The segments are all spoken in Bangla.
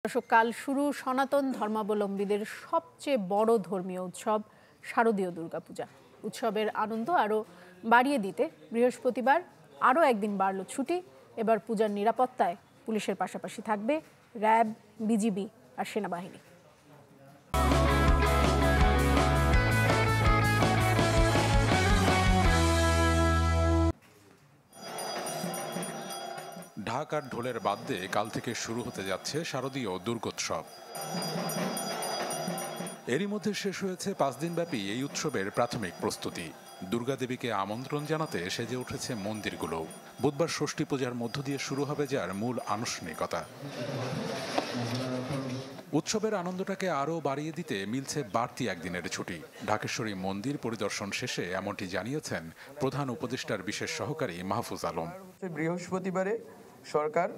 কাল শুরু সনাতন ধর্মাবলম্বীদের সবচেয়ে বড় ধর্মীয় উৎসব শারদীয় দুর্গাপূজা। উৎসবের আনন্দ আরও বাড়িয়ে দিতে বৃহস্পতিবার আরও একদিন বাড়ল ছুটি। এবার পূজার নিরাপত্তায় পুলিশের পাশাপাশি থাকবে র্যাব, বিজিবি আর সেনাবাহিনী। ঢাক আর ঢোলের বাদ্যে কাল থেকে শুরু হতে যাচ্ছে শারদীয় দুর্গোৎসব। এরই মধ্যে শেষ হয়েছে 5 দিনব্যাপী এই উৎসবের প্রাথমিক প্রস্তুতি। দুর্গাদেবীকে আমন্ত্রণ জানাতে সেজে উঠেছে মন্দিরগুলো। বুধবার ষষ্ঠী পূজার মধ্য দিয়ে শুরু হবে যার মূল আনুষ্ঠানিকতা। উৎসবের আনন্দটাকে আরও বাড়িয়ে দিতে মিলছে বাড়তি একদিনের ছুটি। ঢাকেশ্বরী মন্দির পরিদর্শন শেষে এমনটি জানিয়েছেন প্রধান উপদেষ্টার বিশেষ সহকারী মাহফুজ আলম। বৃহস্পতিবারে সরকার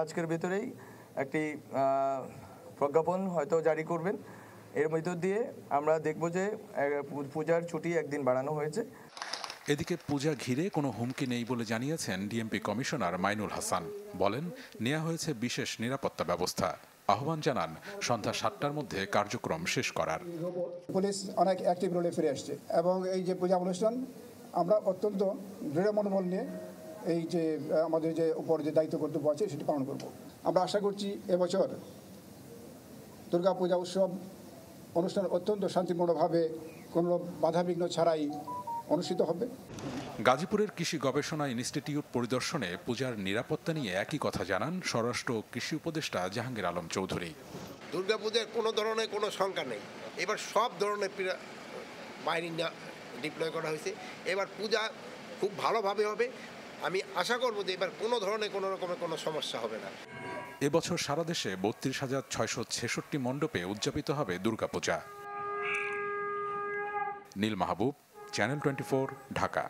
আজকের ভেতরেই একটি প্রজ্ঞাপন হয়তো জারি করবেন। এর মধ্য দিয়ে আমরা দেখব যে পূজার ছুটি একদিন বাড়ানো হয়েছে। এদিকে পূজা ঘিরে কোনো হুমকি নেই বলে জানিয়েছেন ডিএমপি কমিশনার মাইনুল হাসান। বলেন, নেওয়া হয়েছে বিশেষ নিরাপত্তা ব্যবস্থা। আহ্বান জানান সন্ধ্যা 7টার মধ্যে কার্যক্রম শেষ করার। পুলিশ অনেক অ্যাক্টিভ রোলে ফিরে আসছে এবং এই যে পূজা অনুষ্ঠান আমরা অত্যন্ত দৃঢ় মনোবল নিয়ে এই যে আমাদের যে উপর যে দায়িত্ব কর্তব্য আছে সেটি পালন করব। আমরা আশা করছি এবছর দুর্গাপূজা উৎসব অনুষ্ঠান অত্যন্ত শান্তিপূর্ণভাবে কোনো বাধাবিঘ্ন ছাড়াই অনুষ্ঠিত হবে। গাজীপুরের কৃষি গবেষণা ইনস্টিটিউট পরিদর্শনে পূজার নিরাপত্তা নিয়ে একই কথা জানান স্বরাষ্ট্র ও কৃষি উপদেষ্টা জাহাঙ্গীর আলম চৌধুরী। দুর্গাপূজার কোনো ধরনের কোনো শঙ্কা নেই। এবার সব ধরনের বাহিনী ডিপ্লয় করা হয়েছে। এবার পূজা খুব ভালোভাবে হবে। আমি আশা করব যে এবার কোনো ধরনের কোনো রকমের কোনো সমস্যা হবে না। এবছর সারা দেশে 32,666 মণ্ডপে উদযাপিত হবে দুর্গাপূজা। নীল মাহবুব, চ্যানেল 24, ঢাকা।